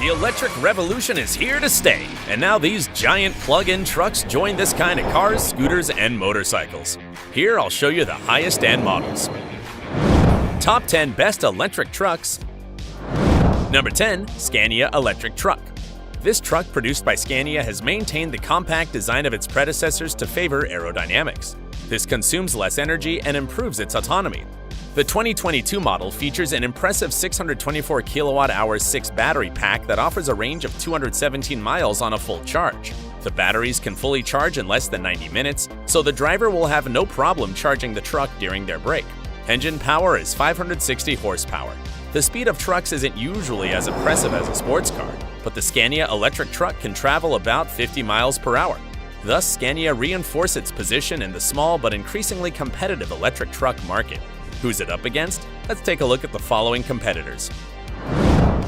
The electric revolution is here to stay, and now these giant plug-in trucks join this kind of cars, scooters, and motorcycles. Here I'll show you the highest end models. Top 10 Best Electric Trucks. Number 10. Scania Electric Truck. This truck, produced by Scania, has maintained the compact design of its predecessors to favor aerodynamics. This consumes less energy and improves its autonomy. The 2022 model features an impressive 624 kWh 6 battery pack that offers a range of 217 miles on a full charge. The batteries can fully charge in less than 90 minutes, so the driver will have no problem charging the truck during their break. Engine power is 560 horsepower. The speed of trucks isn't usually as impressive as a sports car, but the Scania electric truck can travel about 50 miles per hour. Thus, Scania reinforced its position in the small but increasingly competitive electric truck market. Who's it up against? Let's take a look at the following competitors.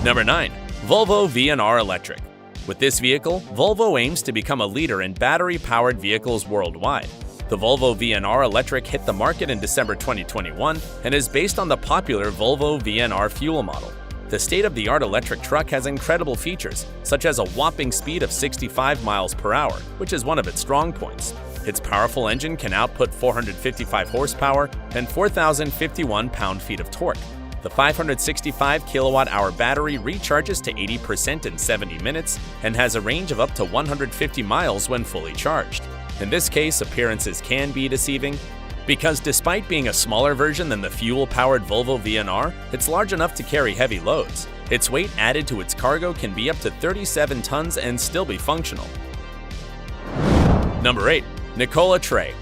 Number 9. Volvo VNR Electric. With this vehicle, Volvo aims to become a leader in battery-powered vehicles worldwide. The Volvo VNR Electric hit the market in December 2021 and is based on the popular Volvo VNR fuel model. The state-of-the-art electric truck has incredible features, such as a whopping speed of 65 miles per hour, which is one of its strong points. Its powerful engine can output 455 horsepower and 4,051 pound-feet of torque. The 565 kilowatt-hour battery recharges to 80% in 70 minutes and has a range of up to 150 miles when fully charged. In this case, appearances can be deceiving, because despite being a smaller version than the fuel-powered Volvo VNR, it's large enough to carry heavy loads. Its weight added to its cargo can be up to 37 tons and still be functional. Number 8. Nikola Tre.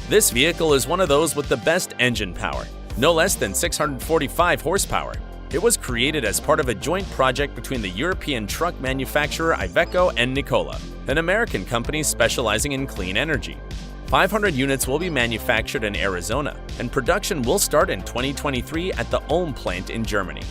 This vehicle is one of those with the best engine power, no less than 645 horsepower. It was created as part of a joint project between the European truck manufacturer Iveco and Nikola, an American company specializing in clean energy. 500 units will be manufactured in Arizona, and production will start in 2023 at the Ulm plant in Germany.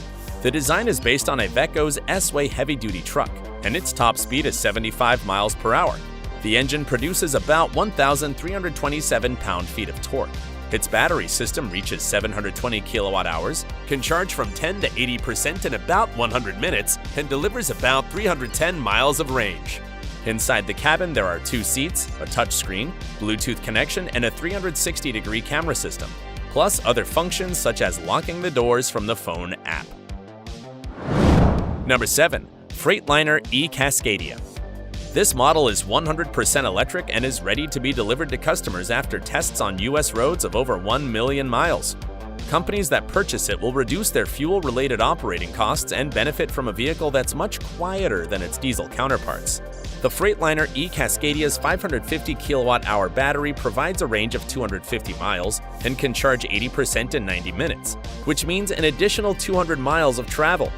The design is based on Iveco's S-Way heavy-duty truck, and its top speed is 75 miles per hour. The engine produces about 1,327 pound-feet of torque. Its battery system reaches 720 kilowatt-hours, can charge from 10 to 80% in about 100 minutes, and delivers about 310 miles of range. Inside the cabin, there are 2 seats, a touchscreen, Bluetooth connection, and a 360-degree camera system, plus other functions such as locking the doors from the phone app. Number 7. Freightliner e-Cascadia. This model is 100% electric and is ready to be delivered to customers after tests on US roads of over 1 million miles. Companies that purchase it will reduce their fuel-related operating costs and benefit from a vehicle that's much quieter than its diesel counterparts. The Freightliner e-Cascadia's 550 kilowatt-hour battery provides a range of 250 miles and can charge 80% in 90 minutes, which means an additional 200 miles of travel.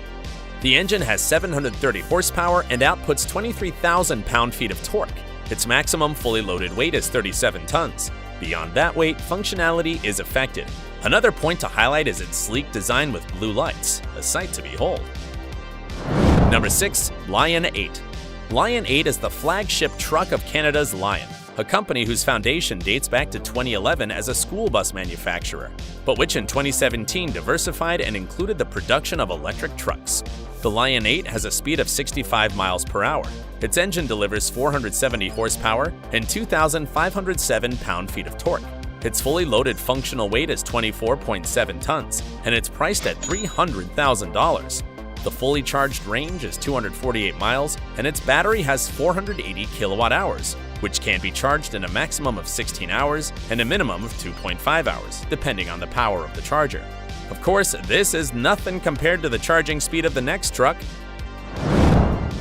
The engine has 730 horsepower and outputs 23,000 pound-feet of torque. Its maximum fully loaded weight is 37 tons. Beyond that weight, functionality is affected. Another point to highlight is its sleek design with blue lights, a sight to behold. Number 6. Lion 8. Lion 8 is the flagship truck of Canada's Lion, a company whose foundation dates back to 2011 as a school bus manufacturer, but which in 2017 diversified and included the production of electric trucks. The Lion 8 has a speed of 65 miles per hour. Its engine delivers 470 horsepower and 2,507 pound-feet of torque. Its fully loaded functional weight is 24.7 tons, and it's priced at $300,000. The fully charged range is 248 miles, and its battery has 480 kilowatt-hours, which can be charged in a maximum of 16 hours and a minimum of 2.5 hours, depending on the power of the charger. Of course, this is nothing compared to the charging speed of the next truck.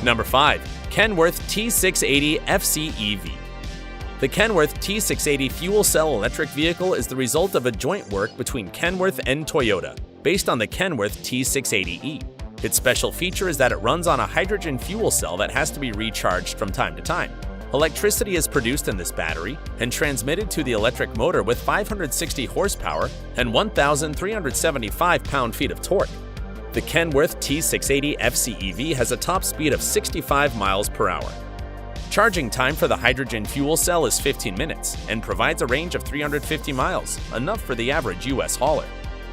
Number 5. Kenworth T680 FC EV. The Kenworth T680 fuel cell electric vehicle is the result of a joint work between Kenworth and Toyota, based on the Kenworth T680E. Its special feature is that it runs on a hydrogen fuel cell that has to be recharged from time to time. Electricity is produced in this battery and transmitted to the electric motor with 560 horsepower and 1,375 pound-feet of torque. The Kenworth T680 FC EV has a top speed of 65 miles per hour. Charging time for the hydrogen fuel cell is 15 minutes and provides a range of 350 miles, enough for the average US hauler.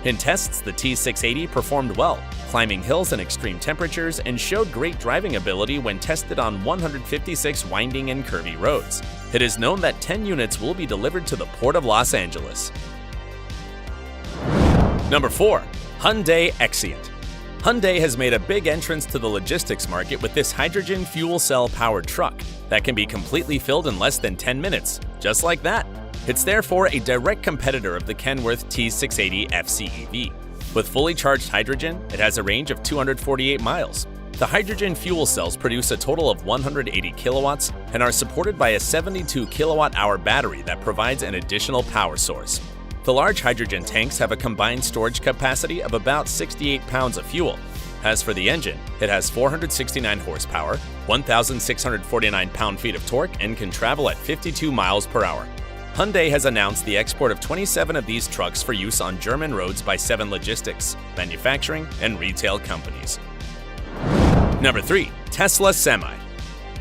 In tests, the T680 performed well, climbing hills in extreme temperatures, and showed great driving ability when tested on 156 winding and curvy roads. It is known that 10 units will be delivered to the Port of Los Angeles. Number 4. Hyundai Exient. Hyundai has made a big entrance to the logistics market with this hydrogen fuel cell powered truck that can be completely filled in less than 10 minutes, just like that. It's therefore a direct competitor of the Kenworth T680 FCEV. With fully charged hydrogen, it has a range of 248 miles. The hydrogen fuel cells produce a total of 180 kilowatts and are supported by a 72 kilowatt-hour battery that provides an additional power source. The large hydrogen tanks have a combined storage capacity of about 68 pounds of fuel. As for the engine, it has 469 horsepower, 1,649 pound-feet of torque, and can travel at 52 miles per hour. Hyundai has announced the export of 27 of these trucks for use on German roads by 7 logistics, manufacturing, and retail companies. Number 3. Tesla Semi.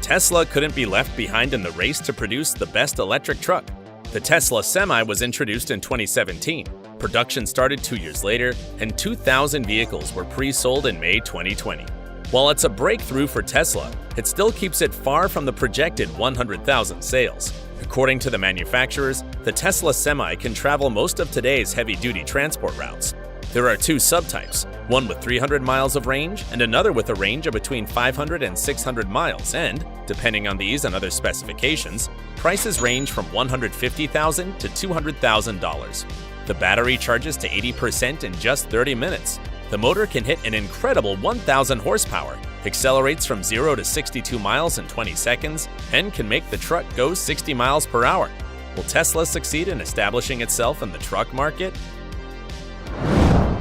Tesla couldn't be left behind in the race to produce the best electric truck. The Tesla Semi was introduced in 2017. Production started 2 years later, and 2,000 vehicles were pre-sold in May 2020. While it's a breakthrough for Tesla, it still keeps it far from the projected 100,000 sales. According to the manufacturers, the Tesla Semi can travel most of today's heavy-duty transport routes. There are 2 subtypes, one with 300 miles of range and another with a range of between 500 and 600 miles, and, depending on these and other specifications, prices range from $150,000 to $200,000. The battery charges to 80% in just 30 minutes. The motor can hit an incredible 1,000 horsepower, accelerates from 0 to 62 miles in 20 seconds, and can make the truck go 60 miles per hour. Will Tesla succeed in establishing itself in the truck market?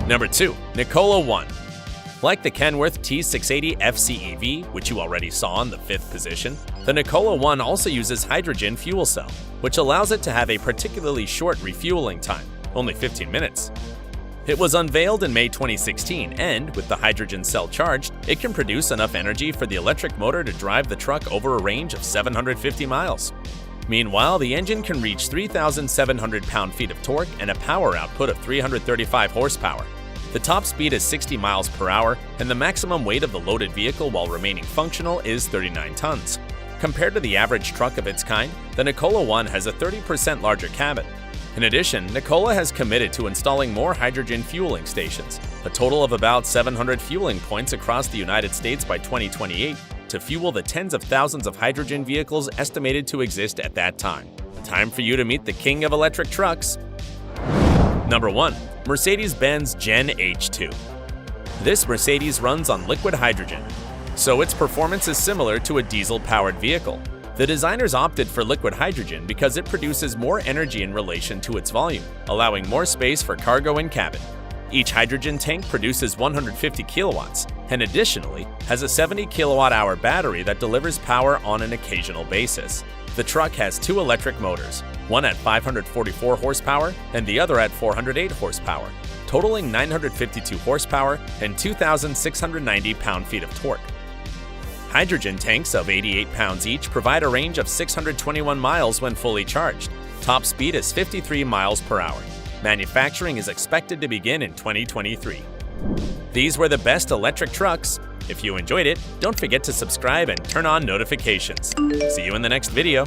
Number 2. Nikola One. Like the Kenworth T680 FCEV, which you already saw in the 5th position, the Nikola One also uses hydrogen fuel cell, which allows it to have a particularly short refueling time, only 15 minutes. It was unveiled in May 2016, and with the hydrogen cell charged, it can produce enough energy for the electric motor to drive the truck over a range of 750 miles. Meanwhile, the engine can reach 3,700 pound-feet of torque and a power output of 335 horsepower. The top speed is 60 miles per hour, and the maximum weight of the loaded vehicle while remaining functional is 39 tons. Compared to the average truck of its kind, the Nikola One has a 30% larger cabin. In addition, Nikola has committed to installing more hydrogen fueling stations, a total of about 700 fueling points across the United States by 2028, to fuel the tens of thousands of hydrogen vehicles estimated to exist at that time. Time for you to meet the king of electric trucks. Number 1. Mercedes-Benz Gen H2. This Mercedes runs on liquid hydrogen, so its performance is similar to a diesel-powered vehicle. The designers opted for liquid hydrogen because it produces more energy in relation to its volume, allowing more space for cargo and cabin. Each hydrogen tank produces 150 kilowatts, and additionally has a 70 kilowatt-hour battery that delivers power on an occasional basis. The truck has 2 electric motors, one at 544 horsepower and the other at 408 horsepower, totaling 952 horsepower and 2,690 pound-feet of torque. Hydrogen tanks of 88 pounds each provide a range of 621 miles when fully charged. Top speed is 53 miles per hour. Manufacturing is expected to begin in 2023. These were the best electric trucks. If you enjoyed it, don't forget to subscribe and turn on notifications. See you in the next video.